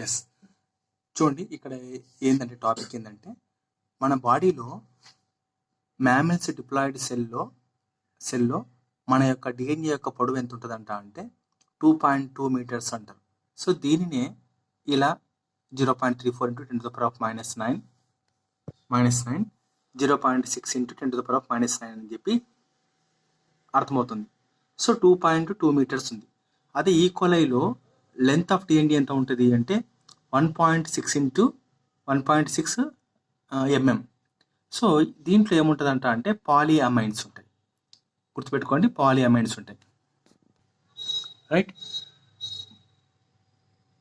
Yes. చూడండి ఇక్కడ ఏంటంటే టాపిక్ ఏంటంటే మన బాడీలో మ్యామల్స్ డిప్లాయిడ్ సెల్లో మన యొక్క డిఎన్ఏ యొక్క పొడవు ఎంత ఉంటుందంట అంటే 2.2 మీటర్స్ అంటారు. సో దీనినే ఇలా 0.34 ఇంటూ 10⁻⁹ -9 0.6 ఇంటూ 10⁻⁹ అని చెప్పి అర్థమవుతుంది. సో 2.2 మీటర్స్ ఉంది. అదే ఈక్వలైలో లెంత్ ఆఫ్ డిఎన్ఏ ఎంత ఉంటుంది అంటే 1.6 ఇంటూ 1.6 mm. సో దీంట్లో ఏముంటుందంట అంటే పాలిఅమైన్స్ ఉంటాయి. గుర్తుపెట్టుకోండి, పాలిఅమైన్స్ ఉంటాయి, రైట్.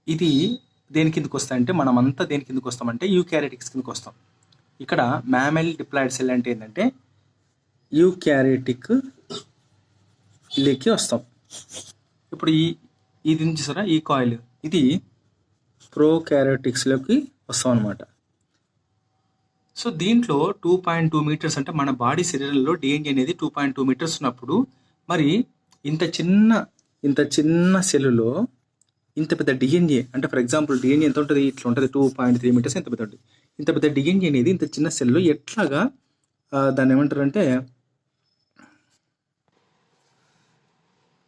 ఇది దేని కిందకి వస్తాయంటే మనమంతా దేని కిందకి వస్తామంటే యూకారియోటిక్స్ కిందకి వస్తాం. ఇక్కడ మ్యామల్ డిప్లాయిడ్ సెల్ అంటే ఏంటంటే యూకారియోటిక్ లేకి వస్తాం. ఇప్పుడు ఇది చూసారా, ఈ కాయిల్ ఇది ప్రోకారియోటిక్స్లోకి వస్తాం అనమాట. సో దీంట్లో 2.2 మీటర్స్ అంటే మన బాడీ శరీరంలో డిఎన్ఏ అనేది 2.2 మీటర్స్ ఉన్నప్పుడు మరి ఇంత చిన్న సెల్లులో ఇంత పెద్ద డిఎన్ఏ అంటే ఫర్ ఎగ్జాంపుల్ డిఎన్ఏ ఎంత ఉంటుంది, ఇట్లా ఉంటుంది 2.3 మీటర్స్ ఎంత పెద్ద ఉంటుంది. ఇంత పెద్ద డిఎన్ఏ అనేది ఇంత చిన్న సెల్లో ఎట్లాగా దాన్ని ఏమంటారంటే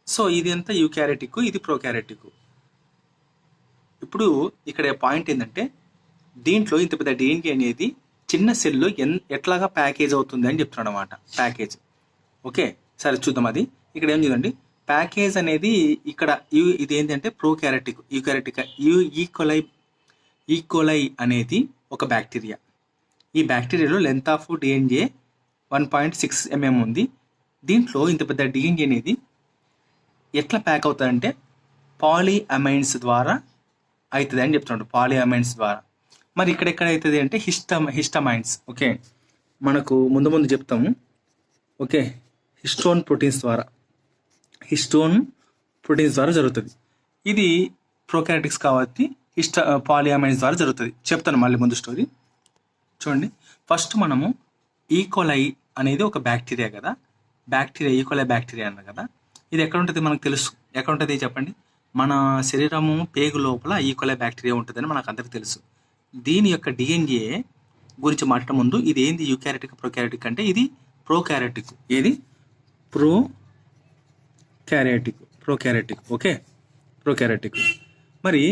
సో ఇది అంతా యూకారియోటిక్, ఇది ప్రోకారియోటిక్. ఇప్పుడు ఇక్కడ పాయింట్ ఏంటంటే దీంట్లో ఇంత పెద్ద డిఎన్ఏ అనేది చిన్న సెల్లో ఎట్లాగా ప్యాకేజ్ అవుతుంది అని చెప్తున్నాడు అనమాట. ప్యాకేజ్ ఓకే, సరే చూద్దాం. అది ఇక్కడ ఏం చూడండి, ప్యాకేజ్ అనేది ఇక్కడ ఇది ఏంటంటే ప్రోకారియోటిక్, ఈకోలై అనేది ఒక బ్యాక్టీరియా. ఈ బ్యాక్టీరియాలో లెంత్ ఆఫ్ డిఎన్ఏ 1.6 mm ఉంది. దీంట్లో ఇంత పెద్ద డిఎన్ఏ అనేది ఎట్లా ప్యాక్ అవుతుందంటే పాలిఅమైన్స్ ద్వారా అవుతుంది అని చెప్తున్నాడు. పాలిఅమైన్స్ ద్వారా. మరి ఇక్కడ అవుతుంది అంటే హిస్టమైన్స్. ఓకే, మనకు ముందు చెప్తాము. ఓకే, హిస్టోన్ ప్రోటీన్స్ ద్వారా జరుగుతుంది. ఇది ప్రోకారియోటిక్స్ కాబట్టి పాలిఅమైన్స్ ద్వారా జరుగుతుంది. చెప్తాను మళ్ళీ ముందు స్టోరీ. చూడండి, ఫస్ట్ మనము ఈకోలై అనేది ఒక బ్యాక్టీరియా కదా, ఈకోలై బ్యాక్టీరియా అన్నారు కదా. ఇది ఎక్కడ ఉంటుంది మనకు తెలుసు. ఎక్కడ ఉంటుంది చెప్పండి? మన శరీరము పేగు లోపల ఈకోలై బ్యాక్టీరియా ఉంటుందని మనకు అందరికీ తెలుసు. దీని యొక్క డిఎన్ఏ గురించి మాట్లాడే ముందు ఇది ఏంది యూకారియోటిక్, ప్రోకారియోటిక్ అంటే ఇది ప్రోకారియోటిక్. ఏది ప్రోకారియోటిక్. Okay, prokaryotic. మరి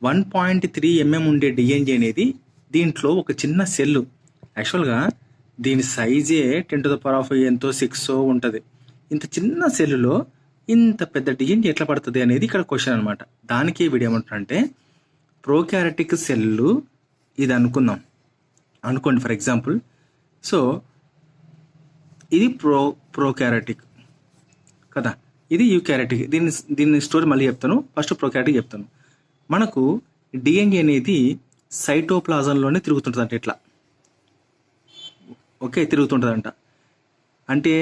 1.3 mm ఉండే డిఎన్ఏ అనేది దీంట్లో ఒక చిన్న సెల్లు. యాక్చువల్గా దీని సైజే 10⁻⁴ ఎంతో 6 ఉంటుంది. ఇంత చిన్న సెల్లులో ఇంత పెద్ద డిఎన్ఏ ఎట్లా పడుతుంది అనేది ఇక్కడ క్వశ్చన్ అనమాట. దానికి వీడియో ఏమంటారంటే ప్రోకారియోటిక్ సెల్లు ఇది అనుకోండి ఫర్ ఎగ్జాంపుల్. సో ఇది ప్రోకారియోటిక్ కదా, ఇది యూకారియోటిక్. దీని స్టోరీ మళ్ళీ చెప్తాను. ఫస్ట్ ప్రోకారియోటిక్ చెప్తాను. మనకు డిఎన్ఏ అనేది సైటోప్లాజంలోనే తిరుగుతుంటుందంట. ఇట్లా ఓకే, తిరుగుతుంటుందంట. అంటే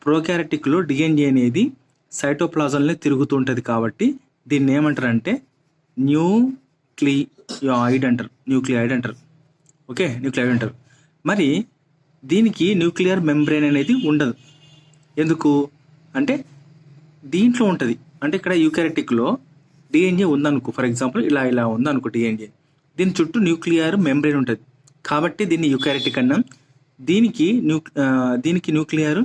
ప్రోకారియోటిక్లో డిఎన్ఏ అనేది సైటోప్లాజంలో తిరుగుతుంటుంది కాబట్టి దీన్ని ఏమంటారంటే న్యూక్లియాయిడ్ అంటారు. ఓకే, న్యూక్లియాయిడ్ అంటారు. మరి దీనికి న్యూక్లియర్ మెంబ్రెయిన్ అనేది ఉండదు. ఎందుకు అంటే దీంట్లో ఉంటుంది. అంటే ఇక్కడ యూకారియోటిక్లో డిఎన్ఏ ఉందనుకో, ఫర్ ఎగ్జాంపుల్ ఇలా ఉందనుకో డిఎన్ఏ, దీని చుట్టూ న్యూక్లియర్ మెంబ్రెయిన్ ఉంటుంది కాబట్టి దీన్ని యూకారియోటిక్ అన్నాం. దీనికి న్యూక్లియర్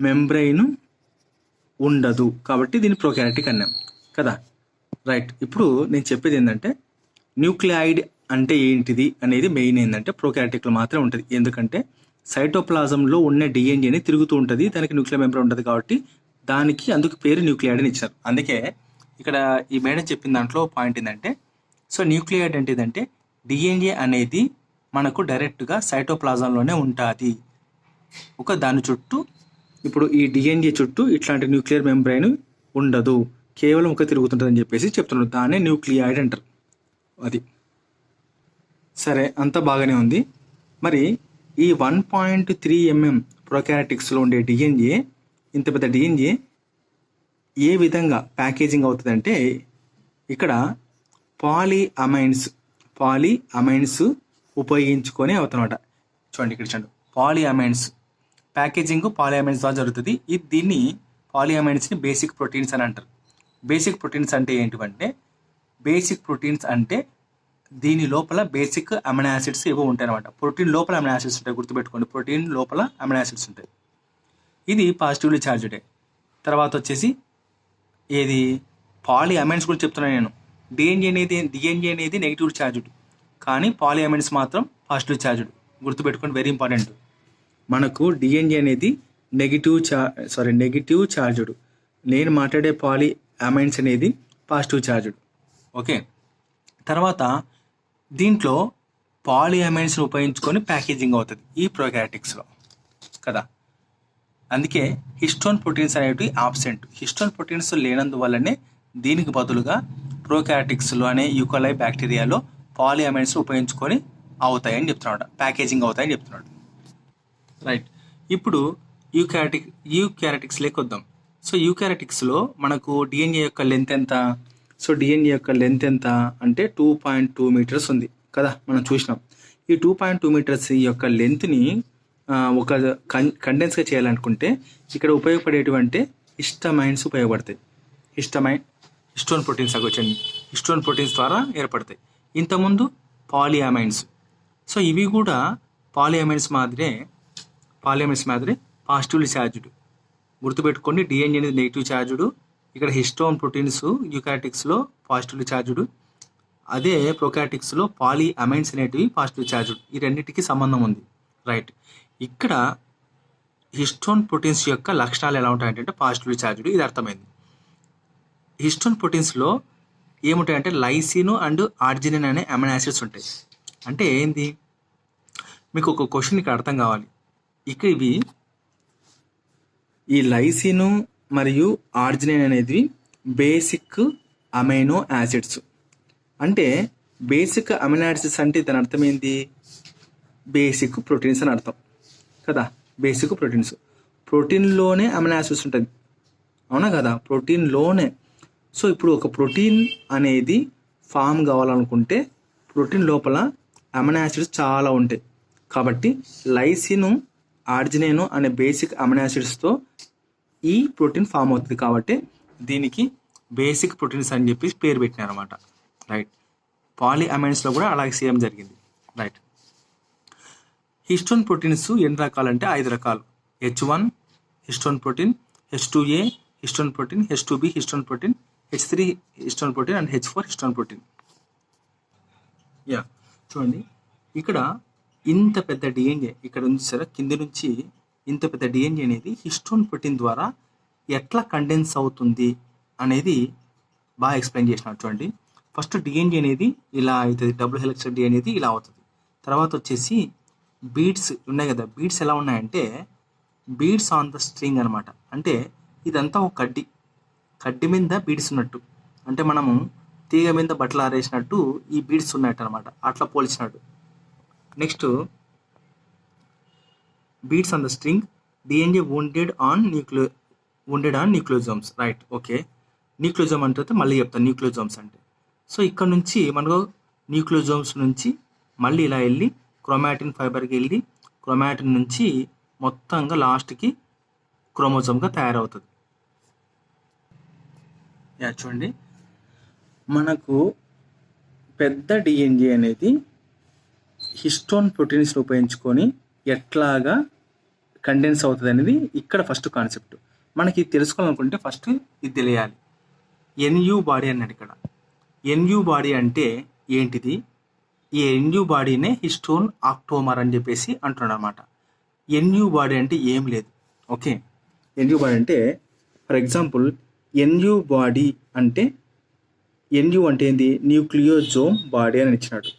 మెంబ్రెయిన్ ఉండదు కాబట్టి దీన్ని ప్రోకారియోటిక్ అన్నాం కదా, రైట్. ఇప్పుడు నేను చెప్పేది ఏంటంటే న్యూక్లియాయిడ్ అంటే ఏంటిది అనేది మెయిన్ ఏంటంటే ప్రోకారియోటిక్లో మాత్రమే ఉంటుంది. ఎందుకంటే సైటోప్లాజంలో ఉన్న డిఎన్ఏని తిరుగుతూ ఉంటుంది, దానికి న్యూక్లియర్ మెంబ్రెయిన్ ఉంటుంది కాబట్టి అందుకు పేరు న్యూక్లియాయిడ్ అని ఇచ్చారు. అందుకే ఇక్కడ ఈ మేడం చెప్పిన దాంట్లో పాయింట్ ఏంటంటే సో న్యూక్లియాయిడ్ అంటే ఏంటంటే డిఎన్ఏ అనేది మనకు డైరెక్ట్గా సైటోప్లాజంలోనే ఉంటుంది. దాని చుట్టూ ఇప్పుడు ఈ డిఎన్ఏ చుట్టూ ఇట్లాంటి న్యూక్లియర్ మెంబ్రెయిన్ ఉండదు, కేవలం తిరుగుతుంటుంది అని చెప్పేసి చెప్తున్నారు. దాన్నే న్యూక్లియాయిడ్ అంటారు. అది సరే, అంతా బాగానే ఉంది. మరి ఈ 1.3 mm ప్రోకారియోటిక్స్లో ఉండే డిఎన్ఏ, ఇంత పెద్ద డిఎన్ఏ ఏ విధంగా ప్యాకేజింగ్ అవుతుందంటే ఇక్కడ పాలిఅమైన్స్ ఉపయోగించుకొని అవుతుందన్నమాట. చూడండి ఇక్కడ చూడండి, పాలిఅమైన్స్ ప్యాకేజింగ్ పాలిఅమైన్స్ ద్వారా జరుగుతుంది. దీన్ని పాలిఅమైన్స్ని బేసిక్ ప్రోటీన్స్ అని అంటారు. బేసిక్ ప్రోటీన్స్ అంటే ఏంటివంటే, బేసిక్ ప్రోటీన్స్ అంటే దీని లోపల బేసిక్ అమినో యాసిడ్స్ ఏవో ఉంటాయి అనమాట. ప్రోటీన్ లోపల అమినో యాసిడ్స్ ఉంటాయి, గుర్తుపెట్టుకోండి. ప్రోటీన్ లోపల అమినో యాసిడ్స్ ఉంటాయి. ఇది పాజిటివ్లీ ఛార్జ్డే. తర్వాత వచ్చేసి ఏది పాలీ అమైన్స్ గురించి చెప్తున్నాను నేను. డిఎన్ఏ అనేది నెగిటివ్ ఛార్జ్డ్, కానీ పాలీ అమైన్స్ మాత్రం పాజిటివ్ ఛార్జ్డ్. గుర్తుపెట్టుకోండి, వెరీ ఇంపార్టెంట్. మనకు డిఎన్ఏ అనేది నెగిటివ్ ఛార్జ్డ్. నేను మాట్లాడే పాలీ అమైన్స్ అనేది పాజిటివ్ ఛార్జ్డ్. ఓకే. తర్వాత దీంట్లో పాలీ అమైన్స్ని ఉపయోగించుకొని ప్యాకేజింగ్ అవుతుంది ఈ ప్రోకారియోటిక్స్లో కదా. అందుకే హిస్టోన్ ప్రోటీన్స్ అనేవి ఆబ్సెంట్. హిస్టోన్ ప్రోటీన్స్ లేనందువల్లనే దీనికి బదులుగా ప్రోకారియోటిక్స్లో అనే యూకోలై బ్యాక్టీరియాలో పాలీ అమైన్స్ ఉపయోగించుకొని అవుతాయని చెప్తున్నాడు, ప్యాకేజింగ్ అవుతాయని చెప్తున్నాడు. రైట్. ఇప్పుడు యూకారియోటిక్స్ వద్దాం. సో యూకారియోటిక్స్లో మనకు డిఎన్ఏ యొక్క లెంత్ ఎంత? సో డిఎన్ఏ యొక్క లెంత్ ఎంత అంటే 2.2 మీటర్స్ ఉంది కదా, మనం చూసినాం. ఈ 2.2 మీటర్స్ యొక్క లెంత్ని ఒక కండెన్స్గా చేయాలనుకుంటే ఇక్కడ ఉపయోగపడేటువంటి హిస్టమైన్స్ ఉపయోగపడతాయి. హిస్టోన్ ప్రోటీన్స్ వచ్చండి, హిస్టోన్ ప్రోటీన్స్ ద్వారా ఏర్పడతాయి. ఇంతకుముందు పాలిఅమైన్స్. సో ఇవి కూడా పాలిఅమైన్స్ మాదిరే పాజిటివ్లీ ఛార్జ్డ్. గుర్తుపెట్టుకోండి, డిఎన్ఏ అనేది నెగిటివ్ ఛార్జ్డ్. ఇక్కడ హిస్టోన్ ప్రోటీన్స్ యూకారియోటిక్స్లో పాజిటివ్లీ ఛార్జ్డ్. అదే ప్రోకారియోటిక్స్లో పాలిఅమైన్స్ అనేటివి పాజిటివ్ ఛార్జ్డ్. ఈ రెండింటికి సంబంధం ఉంది. రైట్. ఇక్కడ హిస్టోన్ ప్రోటీన్స్ యొక్క లక్షణాలు ఎలా ఉంటాయంటే పాజిటివ్లీ ఛార్జ్డ్. ఇది అర్థమైంది. హిస్టోన్ ప్రోటీన్స్లో ఏముంటాయంటే లైసిన్ అండ్ ఆర్జినిన్ అనే అమినో యాసిడ్స్ ఉంటాయి. అంటే ఏంది, మీకు ఒక క్వశ్చన్ ఇక్కడ అర్థం కావాలి. ఇక్కడ ఇవి ఈ లైసిన్ మరియు ఆర్జినిన్ అనేది బేసిక్ అమైనో యాసిడ్స్. అంటే బేసిక్ అమైనో యాసిడ్స్ అంటే దాని అర్థం ఏంటి? బేసిక్ ప్రోటీన్స్ అని అర్థం కదా. బేసిక్ ప్రోటీన్లోనే అమైనో యాసిడ్స్ ఉంటుంది, అవునా కదా, ప్రోటీన్లోనే. సో ఇప్పుడు ఒక ప్రోటీన్ అనేది ఫామ్ కావాలనుకుంటే ప్రోటీన్ లోపల అమైనో యాసిడ్స్ చాలా ఉంటాయి. కాబట్టి లైసిన్, ఆర్జినిన్ అనే బేసిక్ అమైనో యాసిడ్స్తో ఈ ప్రోటీన్ ఫామ్ అవుతుంది. కాబట్టి దీనికి బేసిక్ ప్రోటీన్స్ అని చెప్పి పేరు పెట్టినారు అనమాట. రైట్. పాలిఅమైన్స్లో కూడా అలాగే సేమ్ జరిగింది. రైట్. హిస్టోన్ ప్రోటీన్స్ ఎన్ని రకాలంటే 5 రకాలు. H1 histone protein, H2A histone protein, H2B histone protein, H3 histone protein and H4 histone protein. చూడండి, ఇక్కడ ఇంత పెద్ద డిఎన్ఏ ఇక్కడ ఉంది సరే, కింద నుంచి ఇంత పెద్ద డిఎన్ఏ అనేది హిస్టోన్ ప్రోటీన్ ద్వారా ఎట్లా కండెన్స్ అవుతుంది అనేది బాగా ఎక్స్ప్లెయిన్ చేసినారు. చూడండి, ఫస్ట్ డిఎన్ఏ అనేది ఇలా అవుతుంది, డబుల్ హెలిక్స్ డిఎన్ఏ అనేది ఇలా అవుతుంది. తర్వాత వచ్చేసి బీడ్స్ ఉన్నాయి కదా, బీడ్స్ ఎలా ఉన్నాయంటే బీడ్స్ ఆన్ ద స్ట్రింగ్ అనమాట. అంటే ఇదంతా ఒక కడ్డీ మీద బీడ్స్ ఉన్నట్టు, అంటే మనము తీగ మీద బట్టలు ఆరేసినట్టు ఈ బీడ్స్ ఉన్నట్టు అనమాట, అట్లా పోల్చినట్టు. Next beads on the string, DNA wounded on nucleosomes. Right. Okay. Nucleosome అంటే మళ్ళీ చెప్తాను న్యూక్లియోజోమ్స్ అంటే. సో ఇక్కడ నుంచి మనకు న్యూక్లియోజోమ్స్ నుంచి మళ్ళీ ఇలా వెళ్ళి క్రోమాటిన్ ఫైబర్కి వెళ్ళి క్రోమాటిన్ నుంచి మొత్తంగా లాస్ట్కి క్రోమోజోమ్గా తయారవుతుంది. చూడండి, మనకు పెద్ద డిఎన్ఏ అనేది హిస్టోన్ ప్రోటీన్స్ని ఉపయోగించుకొని ఎట్లాగా కండెన్స్ అవుతుంది అనేది ఇక్కడ ఫస్ట్ కాన్సెప్ట్. మనకి తెలుసుకోవాలనుకుంటే ఫస్ట్ ఇది తెలియాలి. ఎన్యూ బాడీ అన్నాడు ఇక్కడ. ఎన్యూ బాడీ అంటే ఏంటిది? ఈ ఎన్యూ బాడీనే హిస్టోన్ ఆక్టోమర్ అని చెప్పేసి అంటున్నాడు అనమాట. ఎన్యూ బాడీ అంటే ఏం లేదు. ఓకే. ఎన్యూ బాడీ అంటే ఫర్ ఎగ్జాంపుల్ ఎన్యూ బాడీ అంటే ఎన్యూ అంటే ఏంది? న్యూక్లియోజోమ్ బాడీ అని ఇచ్చినాడు.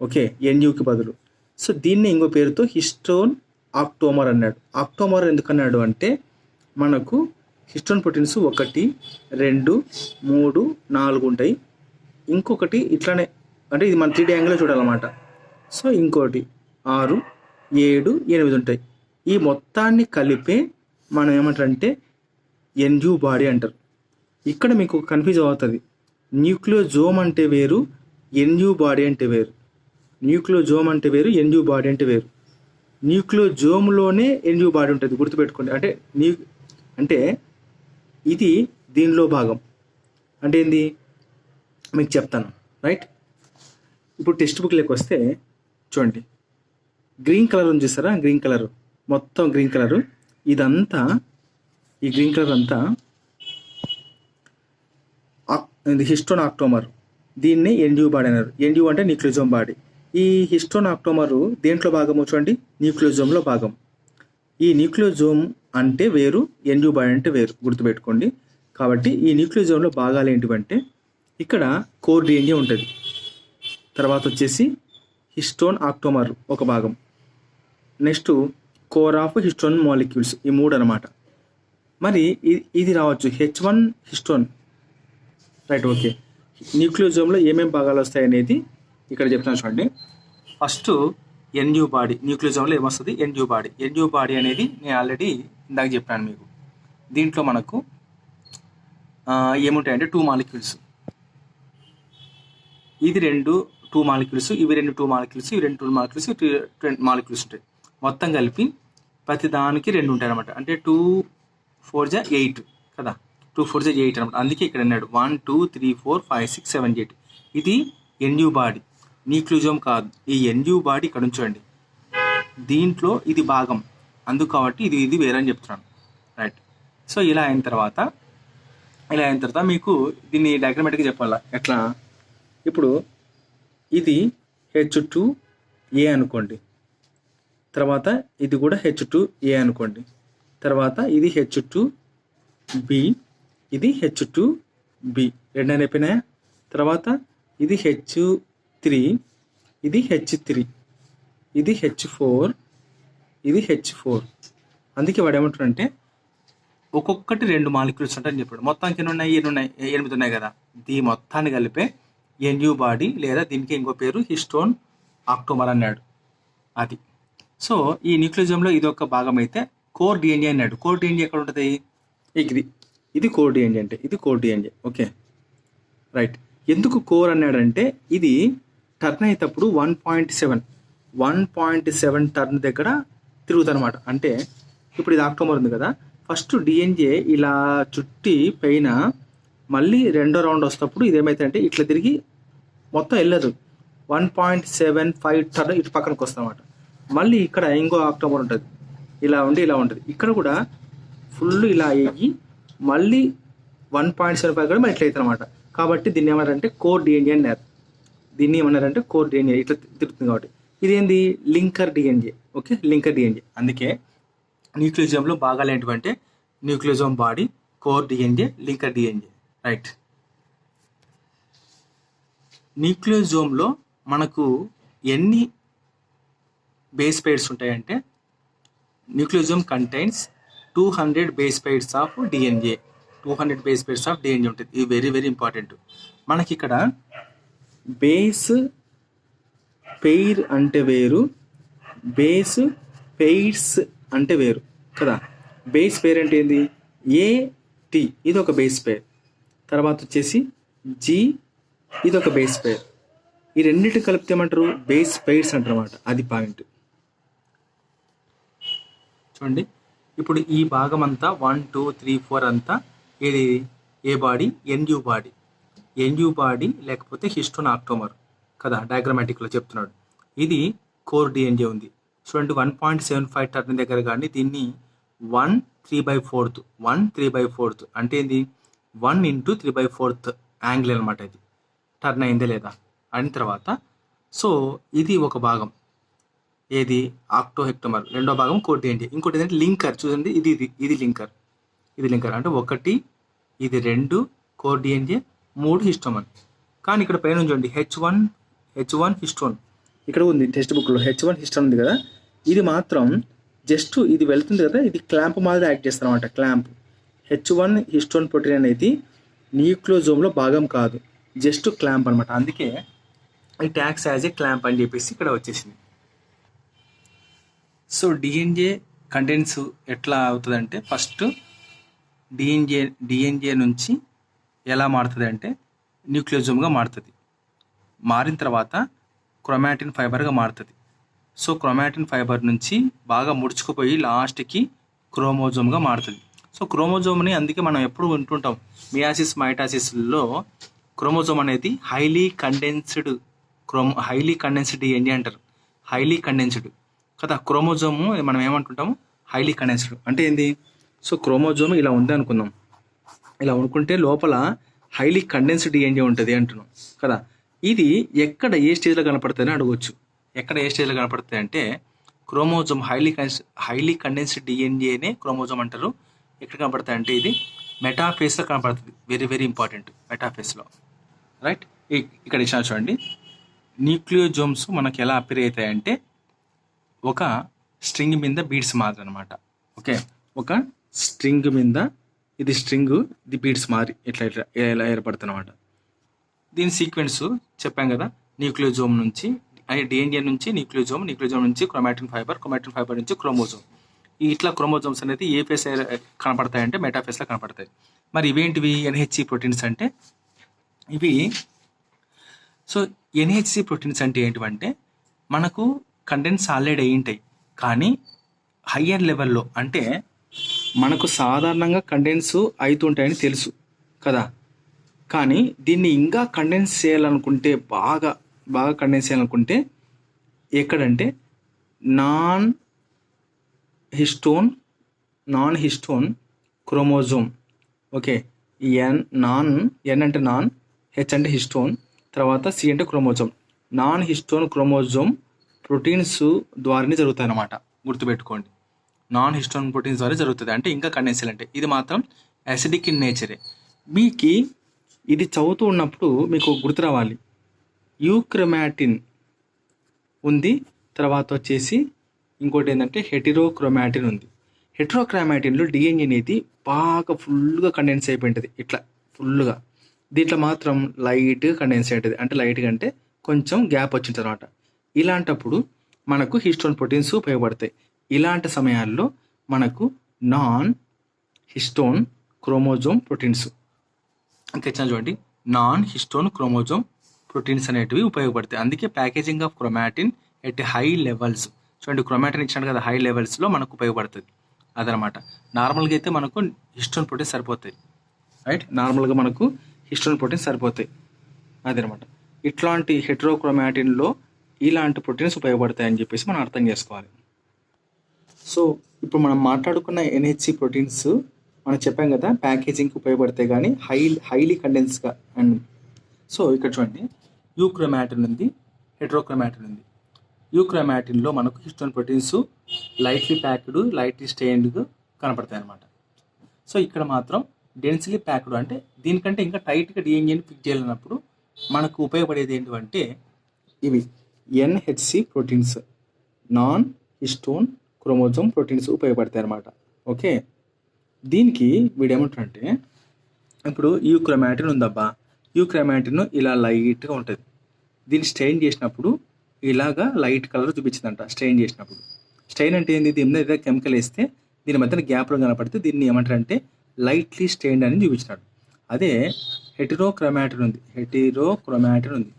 ఓకే, ఎన్యూకి బదులు. సో దీన్ని ఇంకో పేరుతో హిస్టోన్ ఆక్టోమర్ అన్నాడు. ఆక్టోమర్ ఎందుకన్నాడు అంటే మనకు హిస్టోన్ ప్రోటీన్స్ 1, 2, 3, 4 ఉంటాయి. ఇంకొకటి ఇట్లానే, అంటే ఇది మన 3D యాంగిల్లో చూడాలన్నమాట. సో ఇంకోటి 6, 7, 8 ఉంటాయి. ఈ మొత్తాన్ని కలిపే మనం ఏమంటారంటే ఎన్యూ బాడీ అంటారు. ఇక్కడ మీకు కన్ఫ్యూజ్ అవుతుంది. న్యూక్లియోజోమ్ అంటే వేరు, ఎన్యూ బాడీ అంటే వేరు. న్యూక్లియోజోమ్ అంటే వేరు, ఎన్యూ బాడీ అంటే వేరు. న్యూక్లియోజోమ్లోనే ఎన్యూ బాడీ ఉంటుంది, గుర్తుపెట్టుకోండి. అంటే ఇది దీనిలో భాగం. అంటే ఏంది మీకు చెప్తాను, రైట్? ఇప్పుడు టెక్స్ట్ బుక్లోకి వస్తే చూడండి, గ్రీన్ కలర్ ఉంది చూస్తారా, గ్రీన్ కలర్, మొత్తం గ్రీన్ కలరు, ఇదంతా ఈ గ్రీన్ కలర్ అంతా ఇది హిస్టోన్ ఆక్టోమర్. దీన్ని ఎన్యూ బాడీ అన్నారు. ఎన్యూ అంటే న్యూక్లియోజోమ్ బాడీ. ఈ హిస్టోన్ ఆక్టోమరు దేంట్లో భాగము చూడండి, న్యూక్లియోజోమ్లో భాగం. ఈ న్యూక్లియోజోమ్ అంటే వేరు, ఎన్యూ బాడీ అంటే వేరు, గుర్తుపెట్టుకోండి. కాబట్టి ఈ న్యూక్లియోజోమ్లో భాగాలు ఏంటివంటే ఇక్కడ కోర్ డిఎన్ఏ ఉంటుంది, తర్వాత వచ్చేసి హిస్టోన్ ఆక్టోమర్ ఒక భాగం, next core of histone molecules, ఈ 3 అనమాట. మరి ఇది రావచ్చు H1 హిస్టోన్, రైట్? ఓకే, న్యూక్లియోజోమ్లో ఏమేమి భాగాలు వస్తాయి అనేది ఇక్కడ చెప్తాను చూడండి. ఫస్ట్ ఎన్యూ బాడీ, న్యూక్లియోజోమ్లో ఏమొస్తుంది, ఎన్యూ బాడీ. ఎన్యూ బాడీ అనేది నేను ఆల్రెడీ ఇందాక చెప్పాను మీకు. దీంట్లో మనకు ఏముంటాయంటే 2 మాలిక్యూల్స్, ఇది 2 మాలిక్యూల్స్, ఇవి 2 మాలిక్యూల్స్, ఇవి 2 మాలిక్యూల్స్, 2 మాలిక్యూల్స్ ఉంటాయి. మొత్తం కలిపి ప్రతి దానికి 2 ఉంటాయి అనమాట. అంటే 2 4 జా 8 కదా, 2 4 జా 8 అనమాట. అందుకే ఇక్కడ అన్నాడు 1 2 3 4 5 6 7 8. ఇది ఎన్యూ బాడీ, న్యూక్లియోజోమ్ కాదు. ఈ ఎన్యూ బాడీ ఇక్కడ ఉంచండి, దీంట్లో ఇది భాగం, అందుకు కాబట్టి ఇది వేరే అని చెప్తున్నాను, రైట్? సో ఇలా అయిన తర్వాత మీకు దీన్ని డయాగ్రమాటిక్గా చెప్పాలా ఎట్లా. ఇప్పుడు ఇది H2A అనుకోండి, తర్వాత ఇది కూడా H2A అనుకోండి, తర్వాత ఇది H2B, ఇది H2B, 2 అయిపోయినాయా? తర్వాత ఇది H3, ఇది H3, ఇది H4, ఇది H4. అందుకే వాడు ఏమంటాడంటే ఒక్కొక్కటి 2 మాలిక్యూల్స్ ఉంటాయని చెప్పాడు. మొత్తానికి ఎన్ని ఉన్నాయి, 8 ఉన్నాయి కదా. దీ మొత్తాన్ని కలిపే ఎన్యూ బాడీ, లేదా దీనికి ఇంకో పేరు హిస్టోన్ ఆక్టోమర్ అన్నాడు. అది సో ఈ న్యూక్లియోజోమ్లో ఇది ఒక భాగం అయితే కోర్ డిఎన్ఏ అన్నాడు. కోర్ డిఎన్ఏ ఎక్కడ ఉంటుంది, ఇది కోర్ డిఎన్ఏ అంటే ఇది కోర్ డిఎన్ఏ. Okay, right. ఎందుకు కోర్ అన్నాడంటే ఇది టర్న్ అయ్యేటప్పుడు 1.7 టర్న్ దగ్గర తిరుగుతానమాట. అంటే ఇప్పుడు ఇది ఆక్టోమర్ ఉంది కదా, ఫస్ట్ డిఎన్ఏ ఇలా చుట్టి పైన మళ్ళీ 2వ రౌండ్ వస్తప్పుడు ఇదేమైతే ఇట్లా తిరిగి మొత్తం వెళ్ళదు, 1.75 టర్న్ ఇటు పక్కనకి వస్తామన్నమాట. మళ్ళీ ఇక్కడ ఇంకో ఆక్టోమర్ ఉంటుంది, ఇలా ఉంటుంది. ఇక్కడ కూడా ఫుల్ ఇలా అయ్యి మళ్ళీ 1.75 కూడా ఇట్లా అవుతుంది అనమాట. కాబట్టి దీన్ని ఏమన్నారంటే కోర్ డిఎన్ఏ అన్నారు. దీన్ని ఏమన్నారంటే కోర్ డిఎన్ఏ, ఇట్లా తిరుగుతుంది కాబట్టి. ఇదేంది, linker DNA. Okay, linker DNA. అందుకే న్యూక్లియోజోమ్లో భాగాలు ఏంటంటే nucleosome body, core DNA, linker DNA, right? న్యూక్లియోజోమ్లో మనకు ఎన్ని బేస్ పెయిర్స్ ఉంటాయంటే nucleosome contains 200 base pairs of DNA. 200 base pairs of DNA ఉంటుంది. ఇది వెరీ వెరీ ఇంపార్టెంట్. మనకి ఇక్కడ బేస్ పెయిర్ అంటే వేరు, బేస్ పెయిర్స్ అంటే వేరు కదా. బేస్ పెయిర్ అంటే ఏంది, AT ఇది ఒక బేస్ పెయిర్, తర్వాత వచ్చేసి G ఇది ఒక బేస్ పెయిర్. ఈ రెండింటి కలిపితే ఏమంటారు, బేస్ పెయిర్స్ అంటారు అన్నమాట. అది పాయింట్. చూడండి, ఇప్పుడు ఈ భాగం అంతా 1 2 3 4 అంతా ఏది, ఏ బాడీ, ఎన్యూ బాడీ. ఎన్యూ బాడీ లేకపోతే హిస్టోన్ ఆక్టోమర్ కదా, డయాగ్రమాటిక్లో చెప్తున్నాడు. ఇది కోర్ డిఎన్ఏ ఉంది. చూడండి, 1.75 టర్న్ దగ్గర కానీ దీన్ని 1 3/4 అంటే ఏంది, 1 × 3/4 యాంగిల్ అనమాట. ఇది టర్న్ అయిందే లేదా అయిన తర్వాత. సో ఇది ఒక భాగం, ఏది, ఆక్టోహెక్టోమర్. 2వ భాగం కోర్ డిఎన్ఏ. ఇంకోటి ఏంటంటే లింకర్. చూడండి, ఇది లింకర్. అంటే 1 ఇది 2 కోర్ డిఎన్ఏ, 3 హిస్టోమర్. కానీ ఇక్కడ పైన చూడండి H1 హిస్టోన్ ఇక్కడ ఉంది, టెక్స్ట్ బుక్లో H1 హిస్టోన్ ఉంది కదా. ఇది మాత్రం జస్ట్ ఇది వెళ్తుంది కదా, ఇది క్లాంప్ మాదిరి యాక్ట్ చేస్తారు అనమాట. క్లాంప్. H1 హిస్టోన్ ప్రోటీన్ అనేది న్యూక్లియోజోమ్లో భాగం కాదు, జస్ట్ క్లాంప్ అనమాట. అందుకే ఈ ట్యాక్స్ యాజ్ ఏ క్లాంప్ అని చెప్పేసి ఇక్కడ వచ్చేసింది. సో డిఎన్ఏ కంటెంట్స్ ఎట్లా అవుతుందంటే, ఫస్ట్ డిఎన్ఏ నుంచి ఎలా మారుతుంది అంటే న్యూక్లియోజోమ్గా మారుతుంది. మారిన తర్వాత క్రోమాటిన్ ఫైబర్గా మారుతుంది. సో క్రోమాటిన్ ఫైబర్ నుంచి బాగా ముడుచుకుపోయి లాస్ట్కి క్రోమోజోమ్గా మారుతుంది. సో క్రోమోజోమ్ని అందుకే మనం ఎప్పుడు వింటుంటాం, మియాసిస్ మైటాసిస్లో క్రోమోజోమ్ అనేది హైలీ కండెన్స్డ్ డిఎన్ఏ అంటారు. హైలీ కండెన్స్డ్ కదా. క్రోమోజోము మనం ఏమంటుంటాము, హైలీ కండెన్స్డ్ అంటే ఏంది? సో క్రోమోజోమ్ ఇలా ఉంది అనుకుందాం. ఇలా అనుకుంటే లోపల హైలీ కండెన్స్డ్ డిఎన్ఏ ఉంటుంది అంటున్నాం కదా. ఇది ఎక్కడ ఏ స్టేజ్లో కనపడుతుందని అడగవచ్చు. ఎక్కడ ఏ స్టేజ్లో కనపడుతుంది అంటే క్రోమోజోమ్ హైలీ కండెన్స్డ్ డిఎన్ఏనే క్రోమోజోమ్ అంటారు. ఎక్కడ కనపడుతుంది అంటే ఇది మెటాఫేస్లో కనపడుతుంది. వెరీ వెరీ ఇంపార్టెంట్, మెటాఫేస్లో. రైట్, ఇక్కడ ఇచ్చిన చూడండి, న్యూక్లియోజోమ్స్ మనకి ఎలా అపిర్ అవుతాయంటే ఒక స్ట్రింగ్ మీద బీడ్స్ మాదిరి అనమాట. ఓకే, ఒక స్ట్రింగ్ మీద, ఇది స్ట్రింగ్, ఇది బీడ్స్ మారి ఇట్లా ఇట్లా ఎలా ఏర్పడుతుంది అనమాట. దీని సీక్వెన్స్ చెప్పాం కదా, న్యూక్లియోజోమ్ నుంచి డిఎన్ఏ నుంచి న్యూక్లియోజోమ్ నుంచి క్రోమాటిన్ ఫైబర్ నుంచి క్రోమోజోమ్. ఇట్లా క్రోమోజోమ్స్ అనేది ఏ ఫేస్ కనపడతాయంటే మెటాఫేస్లో కనపడతాయి. మరి ఇవేంటివి? ఎన్హెచ్సి ప్రోటీన్స్ అంటే ఇవి. సో ఎన్హెచ్సి ప్రోటీన్స్ అంటే ఏంటివంటే మనకు కంటెంట్స్ ఆల్రెడీ అయి ఉంటాయి, కానీ హయ్యర్ లెవెల్లో అంటే మనకు సాధారణంగా కండెన్స్ అవుతుంటాయని తెలుసు కదా. కానీ దీన్ని ఇంకా కండెన్స్ చేయాలనుకుంటే, బాగా కండెన్స్ చేయాలనుకుంటే ఎక్కడంటే నాన్ హిస్టోన్ క్రోమోజోమ్. ఓకే, ఎన్ అంటే నాన్, హెచ్ అంటే హిస్టోన్, తర్వాత సి అంటే chromosome. Non histone chromosome proteins ద్వారానే జరుగుతాయి అన్నమాట. గుర్తుపెట్టుకోండి, నాన్ హిస్టోన్ ప్రోటీన్స్ ద్వారా జరుగుతుంది. అంటే ఇంకా కండెన్స్ అంటే ఇది మాత్రం యాసిడిక్ ఇన్ నేచరే. మీకు ఇది చదువుతూ ఉన్నప్పుడు మీకు గుర్తు రావాలి, యూక్రోమాటిన్ ఉంది, తర్వాత వచ్చేసి ఇంకోటి ఏంటంటే హెటిరోక్రోమాటిన్ ఉంది. హెటిరోక్రోమాటిన్లో డిఎన్ఏ అనేది బాగా ఫుల్గా కండెన్స్ అయిపోయింటుంది, ఇట్లా ఫుల్గా. దీంట్లో మాత్రం లైట్గా కండెన్స్ అవుతుంది, అంటే లైట్గా అంటే కొంచెం గ్యాప్ వచ్చింది అనమాట. ఇలాంటప్పుడు మనకు హిస్టోన్ ప్రోటీన్స్ ఉపయోగపడతాయి. ఇలాంటి సమయాల్లో మనకు నాన్ హిస్టోన్ క్రోమోజోమ్ ప్రోటీన్స్ ఇంకా ఇచ్చిన చూడండి, నాన్ హిస్టోన్ క్రోమోజోమ్ ప్రోటీన్స్ అనేటివి ఉపయోగపడతాయి. అందుకే packaging of chromatin at high levels. చూడండి, క్రోమాటిన్ ఇచ్చాడు కదా, హై లెవెల్స్లో మనకు ఉపయోగపడుతుంది అదనమాట. నార్మల్గా అయితే మనకు హిస్టోన్ ప్రోటీన్స్ సరిపోతాయి. రైట్, నార్మల్గా మనకు హిస్టోన్ ప్రోటీన్స్ సరిపోతాయి అదనమాట. ఇట్లాంటి హెటరోక్రోమాటిన్లో ఇలాంటి ప్రోటీన్స్ ఉపయోగపడతాయి అని చెప్పేసి మనం అర్థం చేసుకోవాలి. సో ఇప్పుడు మనం మాట్లాడుకున్న ఎన్హెచ్సి ప్రోటీన్స్ మనం చెప్పాం కదా, ప్యాకేజింగ్కి ఉపయోగపడతాయి, కానీ హైలీ కండెన్స్గా. అండ్ సో ఇక్కడ చూడండి, యూక్రోమాటిన్ ఉంది, హెటరోక్రోమాటిన్ ఉంది. యూక్రోమాటిన్లో మనకు histone proteins lightly packed, lightly stained కనపడతాయి అన్నమాట. సో ఇక్కడ మాత్రం డెన్స్లీ ప్యాక్డ్, అంటే దీనికంటే ఇంకా టైట్గా డిఎన్ఏని ఫిక్స్ చేయాలన్నప్పుడు మనకు ఉపయోగపడేది ఏంటంటే ఇవి NHC proteins, non histone chromosome proteins ఉపయోగపడతాయి అన్నమాట. ఓకే, దీనికి వీడేమంటారంటే, ఇప్పుడు యూక్రోమాటిన్ ఉందబ్బా, యూక్రోమాటిన్ ఇలా లైట్గా ఉంటుంది. దీన్ని స్టెయిన్ చేసినప్పుడు ఇలాగా లైట్ కలర్ చూపించిందంట. స్టెయిన్ చేసినప్పుడు, స్టెయిన్ అంటే ఏంది? దీని మీద ఏదైనా కెమికల్ వేస్తే దీని మధ్యన గ్యాప్లో కనపడితే దీన్ని ఏమంటారంటే లైట్లీ స్టెయిన్డ్ అని చూపించినాడు. అదే హెటిరోక్రోమాటిన్ ఉంది,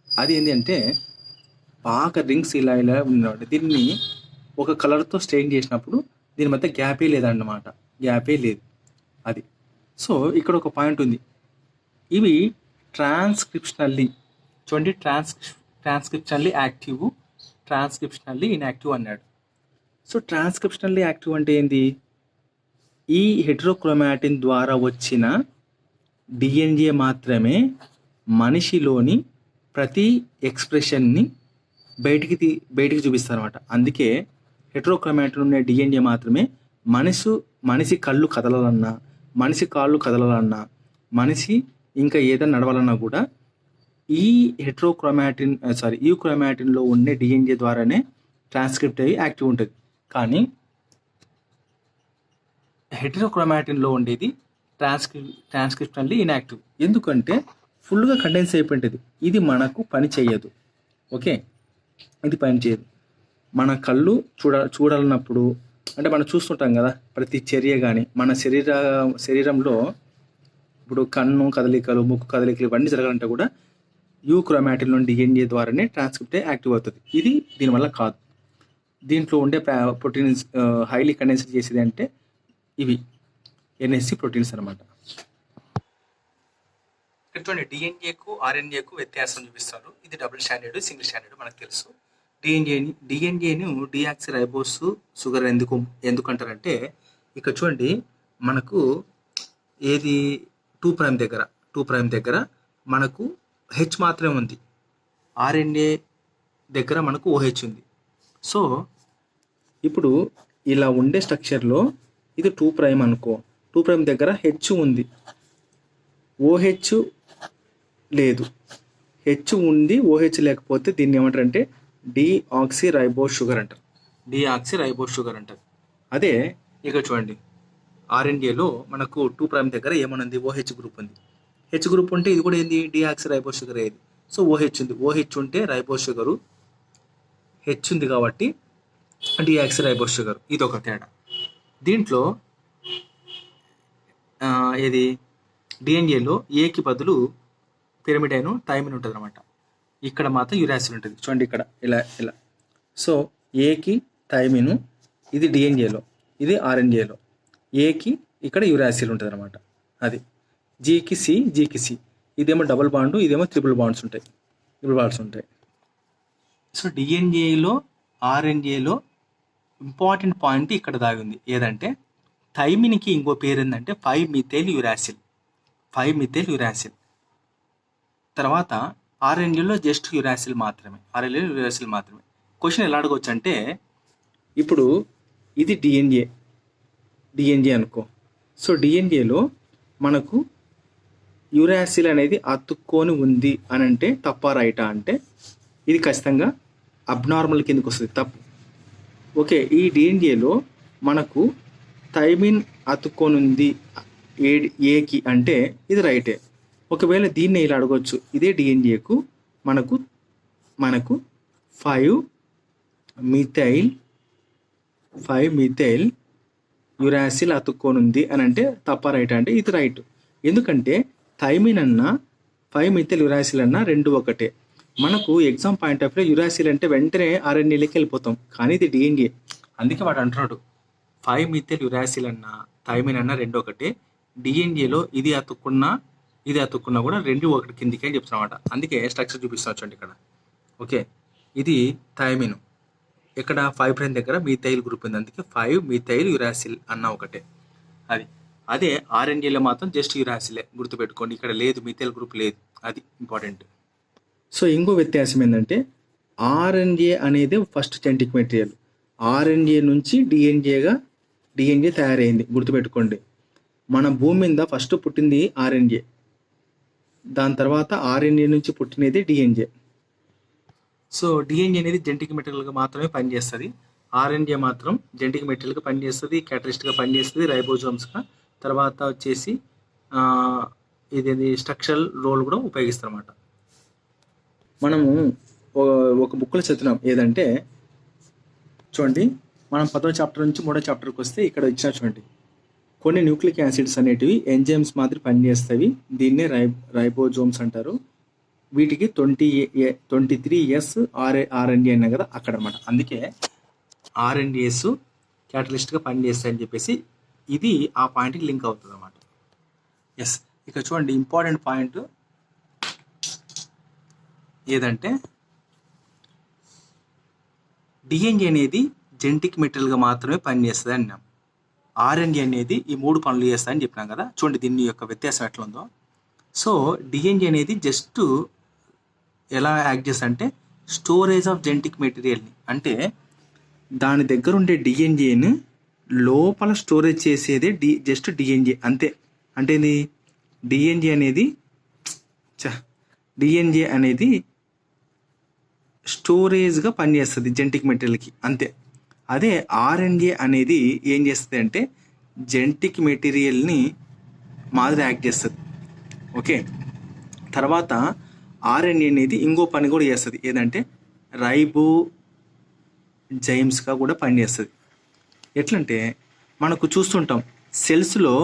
అది ఏంటి అంటే బాగా రింగ్స్ ఇలా ఉన్నవాడు. దీన్ని ఒక కలర్తో స్టెయిన్ చేసినప్పుడు దీని మధ్య గ్యాపే లేదన్నమాట, గ్యాపే లేదు అది. సో ఇక్కడ ఒక పాయింట్ ఉంది, ఇవి ట్రాన్స్క్రిప్షనల్లీ చూడండి, ట్రాన్స్క్రిప్షనల్లీ యాక్టివ్, ట్రాన్స్క్రిప్షనల్లీ ఇన్యాక్టివ్ అన్నాడు. సో ట్రాన్స్క్రిప్షనల్లీ యాక్టివ్ అంటే ఏంది? ఈ హెటరోక్రోమాటిన్ ద్వారా వచ్చిన డిఎన్ఏ మాత్రమే మనిషిలోని ప్రతి ఎక్స్ప్రెషన్ని బయటికి చూపిస్తారు అనమాట. అందుకే హెటరోక్రోమాటిన్ ఉన్న డిఎన్ఏ మాత్రమే మనిషి కళ్ళు కదలాలన్నా, మనిషి కాళ్ళు కదలాలన్నా, మనిషి ఇంకా ఏదైనా నడవాలన్నా కూడా ఈ యూక్రోమాటిన్లో ఉండే డిఎన్ఏ ద్వారానే ట్రాన్స్క్రిప్ట్ అయ్యి యాక్టివ్ ఉంటుంది. కానీ హెటరోక్రోమాటిన్లో ఉండేది ట్రాన్స్క్రిప్షనల్లీ ఇన్యాక్టివ్. ఎందుకంటే ఫుల్గా కండెన్స్ అయిపోయింటుంది, ఇది మనకు పని చేయదు. ఓకే, ఇది పని చేయదు. మన కళ్ళు చూడాలన్నప్పుడు, అంటే మనం చూస్తుంటాం కదా ప్రతి చర్య, కానీ మన శరీరంలో ఇప్పుడు కన్ను కదలికలు, ముక్కు కదలికలు ఇవన్నీ జరగాలంటే కూడా యూక్రోమాటిన్లో డిఎన్ఏ ద్వారానే ట్రాన్స్క్రిప్ట్ యాక్టివ్ అవుతుంది. ఇది దీనివల్ల కాదు. దీంట్లో ఉండే ప్రోటీన్స్ హైలీ కండెన్స్ చేసేది అంటే ఇవి ఎన్ఎస్సి ప్రోటీన్స్ అనమాట. ఇక్కడ చూడండి, డిఎన్ఏకు ఆర్ఎన్ఏకు వ్యత్యాసం చూపిస్తారు. ఇది డబుల్ స్టాండర్డ్, సింగిల్ స్టాండర్డ్ మనకు తెలుసు. డిఎన్ఏను డియాక్సి రైబోస్ షుగర్ ఎందుకంటారంటే ఇక్కడ చూడండి, మనకు ఏది 2' దగ్గర మనకు హెచ్ మాత్రమే ఉంది, ఆర్ఎన్ఏ దగ్గర మనకు ఓహెచ్ ఉంది. సో ఇప్పుడు ఇలా ఉండే స్ట్రక్చర్లో ఇది 2' అనుకో, 2' దగ్గర హెచ్ ఉంది, ఓహెచ్ లేదు. హెచ్ ఉంది, ఓహెచ్ లేకపోతే దీన్ని ఏమంటారంటే డిఆక్సి రైబోస్ షుగర్ అంటారు. అదే ఇక చూడండి, ఆర్ఎన్ఏలో మనకు 2' దగ్గర ఏమనుంది, ఓహెచ్ గ్రూప్ ఉంది. హెచ్ గ్రూప్ ఉంటే ఇది కూడా ఏంది, డిఆక్సి రైబోస్ షుగర్ ఏది. సో ఓహెచ్ ఉంది, ఓహెచ్ ఉంటే రైబోస్ షుగరు, హెచ్ ఉంది కాబట్టి డిఆక్సి రైబోస్ షుగర్. ఇది ఒక తేడా. దీంట్లో ఏది డిఎన్ఏలో ఏకి బదులు పిరమిడైన్ థైమిన్ ఉంటుంది అనమాట. ఇక్కడ మాత్రం యురాసిల్ ఉంటుంది. చూడండి ఇక్కడ ఇలా. సో ఏకి థైమిన్, ఇది డిఎన్ఏలో, ఇది ఆర్ఎన్ఏలో. ఏకి ఇక్కడ యురాసిల్ ఉంటుంది అనమాట. అది జీకి సి, ఇదేమో డబుల్ బాండ్, ఇదేమో త్రిపుల్ బాండ్స్ ఉంటాయి. సో డిఎన్ఏలో ఆర్ఎన్ఏలో ఇంపార్టెంట్ పాయింట్ ఇక్కడ దాగి ఉంది. ఏదంటే థైమిన్కి ఇంకో పేరు ఏంటంటే 5-మిథైల్ యురాసిల్. తర్వాత ఆర్ఎన్ఏలో జస్ట్ యురాసిల్ మాత్రమే. క్వశ్చన్ ఎలా అడగవచ్చు అంటే, ఇప్పుడు ఇది డిఎన్ఏ అనుకో. సో డిఎన్ఏలో మనకు యురాసిల్ అనేది అతుక్కొని ఉంది అని అంటే తప్ప రైటా అంటే ఇది ఖచ్చితంగా అబ్నార్మల్ కిందకి వస్తుంది, తప్పు. ఓకే, ఈ డిఎన్ఏలో మనకు థైమిన్ అతుక్కొని ఉంది ఏకి అంటే ఇది రైటే. ఒకవేళ దీన్ని ఇలా అడగవచ్చు, ఇదే డిఎన్ఏకు మనకు 5-మిథైల్ యురాసిల్ అతుక్కొని ఉంది అని అంటే తప్ప రైట్ అంటే ఇది రైట్. ఎందుకంటే థైమిన్ అన్నా 5-మిథైల్ యురాసిల్ అన్నా రెండు ఒకటే. మనకు exam point of view uracil అంటే వెంటనే ఆర్ఎన్ఏలోకి వెళ్ళిపోతాం, కానీ ఇది డిఎన్ఏ. అందుకే వాడు అంటున్నాడు 5-మిథైల్ యురాసిల్ అన్నా థైమిన్ అన్నా రెండు ఒకటే. డిఎన్ఏలో ఇది అతుక్కున్నా కూడా రెండు ఒకటి కిందికి అని చెప్తున్నమాట. అందుకే స్ట్రక్చర్ చూపిస్తున్నా చూడండి ఇక్కడ. ఓకే, ఇది థైమిన్, ఇక్కడ 5' దగ్గర మిథైల్ గ్రూప్ ఉంది, అందుకే 5-మిథైల్ యురాసిల్ అన్న ఒకటే. అదే ఆర్ఎన్ఏలో మాత్రం జస్ట్ యురాసిలే, గుర్తుపెట్టుకోండి. ఇక్కడ లేదు, మిథైల్ గ్రూప్ లేదు, అది ఇంపార్టెంట్. సో ఇంకో వ్యత్యాసం ఏంటంటే ఆర్ఎన్ఏ అనేది ఫస్ట్ జెనెటిక్ మెటీరియల్. ఆర్ఎన్ఏ నుంచి డిఎన్ఏ తయారైంది, గుర్తుపెట్టుకోండి. మన భూమి మీద ఫస్ట్ పుట్టింది ఆర్ఎన్ఏ, దాని తర్వాత ఆర్ఎన్ఏ నుంచి పుట్టినది డిఎన్ఏ. సో డిఎన్ఏ అనేది జెనెటిక్ మెటీరియల్గా మాత్రమే పనిచేస్తుంది. ఆర్ఎన్ఏ మాత్రం జెనెటిక్ మెటీరియల్గా పనిచేస్తుంది, క్యాటలిస్ట్గా పనిచేస్తుంది, రైబోజోమ్స్గా. తర్వాత వచ్చేసి ఇది స్ట్రక్చరల్ రోల్ కూడా ఉపయోగిస్తారు అన్నమాట. మనము ఒక బుక్లో చదివినాం, ఏదంటే చూడండి, మనం 10వ చాప్టర్ నుంచి 3వ చాప్టర్కి వస్తే ఇక్కడ ఇచ్చిన చూడండి, కొన్ని న్యూక్లిక్ యాసిడ్స్ అనేటివి ఎంజైమ్స్ మాదిరి పనిచేస్తాయి, దీన్నే రైబోజోమ్స్ అంటారు. వీటికి 23S ఆర్ఎన్ఏ అన్నా కదా అక్కడ అనమాట. అందుకే ఆర్ఎన్ఏస్ క్యాటలిస్ట్గా పనిచేస్తాయని చెప్పేసి ఇది ఆ పాయింట్కి లింక్ అవుతుంది అన్నమాట. ఎస్, ఇక చూడండి ఇంపార్టెంట్ పాయింట్ ఏదంటే డిఎన్ఏ అనేది జెనెటిక్ మెటీరియల్గా మాత్రమే పనిచేస్తుంది అన్నాం. ఆర్ఎన్ఏ అనేది ఈ 3 పనులు చేస్తాయని చెప్పినాం కదా. చూడండి దీని యొక్క వ్యత్యాసం ఎట్లా ఉందో. సో డిఎన్ఏ అనేది జస్ట్ ఎలా యాక్ట్ చేస్తా అంటే స్టోరేజ్ ఆఫ్ జెనెటిక్ మెటీరియల్ని, అంటే దాని దగ్గర ఉండే డిఎన్ఏని లోపల స్టోరేజ్ చేసేదే జస్ట్ డిఎన్ఏ అంతే. అంటే డిఎన్ఏ అనేది స్టోరేజ్గా పనిచేస్తుంది జెనెటిక్ మెటీరియల్కి అంతే. అదే ఆర్ఎన్ఏ అనేది ఏం చేస్తుంది అంటే జెనెటిక్ మెటీరియల్ని మాదిరి యాక్ట్ చేస్తుంది. ఓకే, తర్వాత ఆర్ఎన్ఏ అనేది ఇంకో పని కూడా చేస్తుంది, ఏదంటే రైబోజైమ్స్గా కూడా పనిచేస్తుంది. ఎట్లంటే మనకు చూస్తుంటాం సెల్స్లో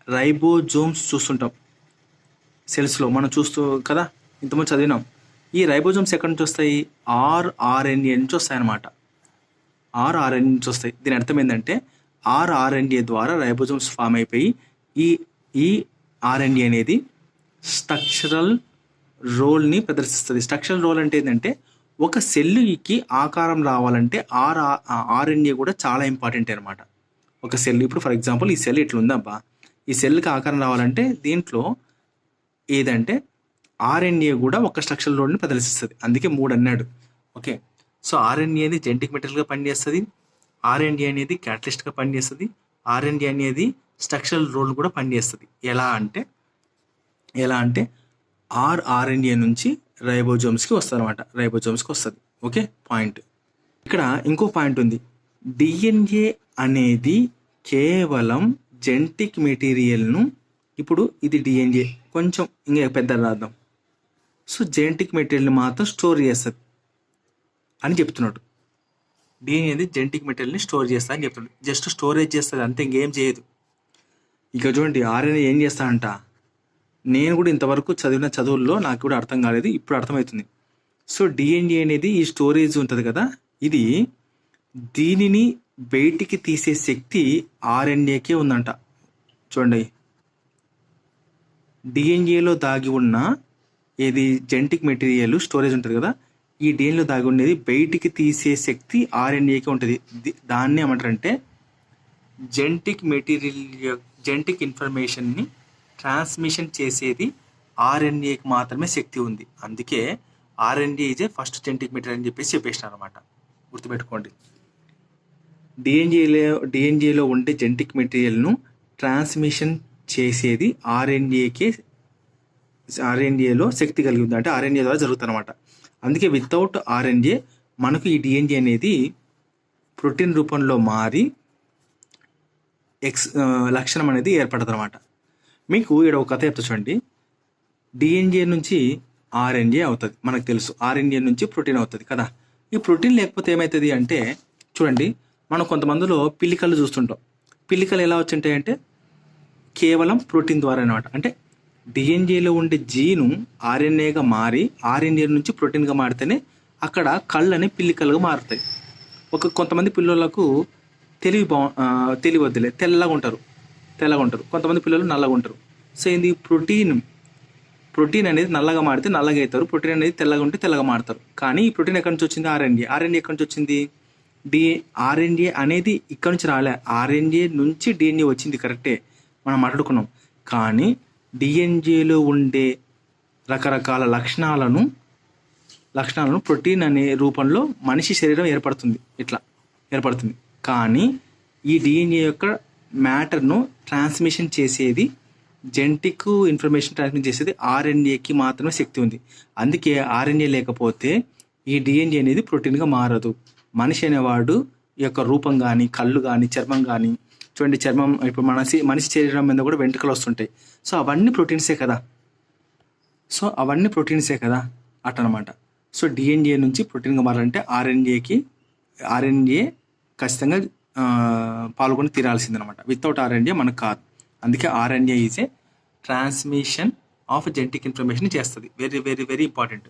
రైబోజోమ్స్ చూస్తుంటాం, సెల్స్లో మనం చూస్తూ కదా, ఇంతకుముందు చదివినాం. ఈ రైబోజోమ్స్ ఎక్కడి నుంచి వస్తాయి, ఆర్ఎన్ఏ నుంచి వస్తాయి అన్నమాట. ఆర్ఎన్ఏ నుంచి వస్తాయి. దీని అర్థం ఏంటంటే ఆర్ఎన్ఏ ద్వారా రైబోజోమ్స్ ఫామ్ అయిపోయి ఈ ఆర్ఎన్ఏ అనేది స్ట్రక్చరల్ రోల్ని ప్రదర్శిస్తుంది. స్ట్రక్చరల్ రోల్ అంటే ఏంటంటే ఒక సెల్కి ఆకారం రావాలంటే ఆర్ఎన్ఏ కూడా చాలా ఇంపార్టెంట్ అనమాట. ఒక సెల్ ఇప్పుడు ఫర్ ఎగ్జాంపుల్ ఈ సెల్ ఇట్లుందబ్బా, ఈ సెల్కి ఆకారం రావాలంటే దీంట్లో ఏదంటే ఆర్ఎన్ఏ కూడా ఒక స్ట్రక్చరల్ రోల్ని ప్రదర్శిస్తుంది. అందుకే 3 అన్నాడు. ఓకే, సో ఆర్ఎన్ఏ అనేది జెనెటిక్ మెటీరియల్గా పనిచేస్తుంది, ఆర్ఎన్ఏ అనేది క్యాటలిస్ట్గా పనిచేస్తుంది, ఆర్ఎన్ఏ అనేది స్ట్రక్చరల్ రోల్ కూడా పనిచేస్తుంది. ఎలా అంటే ఆర్ఎన్ఏ నుంచి రైబోజోమ్స్కి వస్తుంది అనమాట, రైబోజోమ్స్కి వస్తుంది. Okay, point. ఇక్కడ ఇంకో పాయింట్ ఉంది. డిఎన్ఏ అనేది కేవలం జెనెటిక్ మెటీరియల్ను, ఇప్పుడు ఇది డిఎన్ఏ కొంచెం ఇంకా పెద్ద రాద్దాం. సో జెనెటిక్ మెటీరియల్ని మాత్రం స్టోర్ చేస్తుంది అని చెప్తున్నాడు. డిఎన్ఏ అనేది జెనెటిక్ మెటీరియల్ని స్టోర్ చేస్తా అని చెప్తున్నాడు. జస్ట్ స్టోరేజ్ చేస్తుంది అంతే, ఇంకేం చేయదు. ఇక చూడండి ఆర్ఎన్ఏ ఏం చేస్తాడంట, నేను కూడా ఇంతవరకు చదివిన చదువుల్లో నాకు కూడా అర్థం కాలేదు, ఇప్పుడు అర్థమవుతుంది. సో డిఎన్ఏ అనేది ఈ స్టోరేజ్ ఉంటుంది కదా, ఇది దీనిని బయటికి తీసే శక్తి ఆర్ఎన్ఏకే ఉందంట. చూడండి, డిఎన్ఏలో దాగి ఉన్న ఏది జెనెటిక్ మెటీరియల్ స్టోరేజ్ ఉంటుంది కదా, ఈ డిఎన్ఏలో దాగి ఉండేది బయటికి తీసే శక్తి ఆర్ఎన్ఏకే ఉంటుంది. దాన్ని ఏమంటారంటే జెనెటిక్ మెటీరియల్, జెనెటిక్ ఇన్ఫర్మేషన్ని ట్రాన్స్మిషన్ చేసేది ఆర్ఎన్ఏకి మాత్రమే శక్తి ఉంది. అందుకే RNA is A first genetic material అని చెప్పేసినారు అనమాట. గుర్తుపెట్టుకోండి, డిఎన్ఏలో ఉండే జెనెటిక్ మెటీరియల్ను ట్రాన్స్మిషన్ చేసేది ఆర్ఎన్ఏలో శక్తి కలిగి ఉంది, అంటే ఆర్ఎన్ఏ ద్వారా జరుగుతుంది అనమాట. అందుకే వితౌట్ ఆర్ఎన్ఏ మనకు ఈ డిఎన్ఏ అనేది ప్రోటీన్ రూపంలో మారి లక్షణం అనేది ఏర్పడుతుంది అనమాట. మీకు ఇక్కడ ఒక కథ చెప్తా చూడండి. డిఎన్ఏ నుంచి ఆర్ఎన్ఏ అవుతుంది, మనకు తెలుసు. ఆర్ఎన్ఏ నుంచి ప్రోటీన్ అవుతుంది కదా. ఈ ప్రోటీన్ లేకపోతే ఏమవుతుంది అంటే, చూడండి మనం కొంతమందిలో పిల్లికలు చూస్తుంటాం. పిల్లికలు ఎలా వచ్చింటాయంటే కేవలం ప్రోటీన్ ద్వారా అనమాట. అంటే డిఎన్ఏలో ఉండే జీను ఆర్ఎన్ఏగా మారి ఆర్ఎన్ఏ నుంచి ప్రోటీన్గా మారితేనే అక్కడ కళ్ళు అనే పిల్లికలుగా మారుతాయి. కొంతమంది పిల్లలకు తెలివద్దులే, తెల్లగా ఉంటారు. కొంతమంది పిల్లలు నల్లగా ఉంటారు. సో ఇది ప్రోటీన్ అనేది నల్లగా మారితే నల్లగా అవుతారు, ప్రోటీన్ అనేది తెల్లగా ఉంటే తెల్లగా మారుతారు. కానీ ఈ ప్రోటీన్ ఎక్కడి నుంచి వచ్చింది? ఆర్ఎన్ఏ ఎక్కడి నుంచి వచ్చింది? ఆర్ఎన్ఏ అనేది ఇక్కడ నుంచి రాలే, ఆర్ఎన్ఏ నుంచి డిఎన్ఏ వచ్చింది, కరెక్టే, మనం మాట్లాడుకున్నాం. కానీ డిఎన్ఏలో ఉండే రకరకాల లక్షణాలను ప్రోటీన్ అనే రూపంలో మనిషి శరీరం ఏర్పడుతుంది. కానీ ఈ డిఎన్ఏ యొక్క మ్యాటర్ను ట్రాన్స్మిషన్ చేసేది, జెనెటిక్ ఇన్ఫర్మేషన్ ట్రాన్స్మిట్ చేసేది ఆర్ఎన్ఏకి మాత్రమే శక్తి ఉంది. అందుకే ఆర్ఎన్ఏ లేకపోతే ఈ డిఎన్ఏ అనేది ప్రోటీన్గా మారదు. మనిషి అనేవాడు యొక్క రూపం కానీ, కళ్ళు కానీ, చర్మం కానీ, చూడండి చర్మం ఇప్పుడు మనిషి శరీరం మీద కూడా వెంట్రుకలు వస్తుంటాయి. సో అవన్నీ ప్రోటీన్సే కదా, అటనమాట. సో డిఎన్ఏ నుంచి ప్రోటీన్గా మారాలంటే ఆర్ఎన్ఏ ఖచ్చితంగా పాల్గొని తీరాల్సిందనమాట. వితౌట్ ఆర్ఎన్ఏ మనకు కాదు. అందుకే RNA is a transmission of genetic information చేస్తుంది. Very very very important.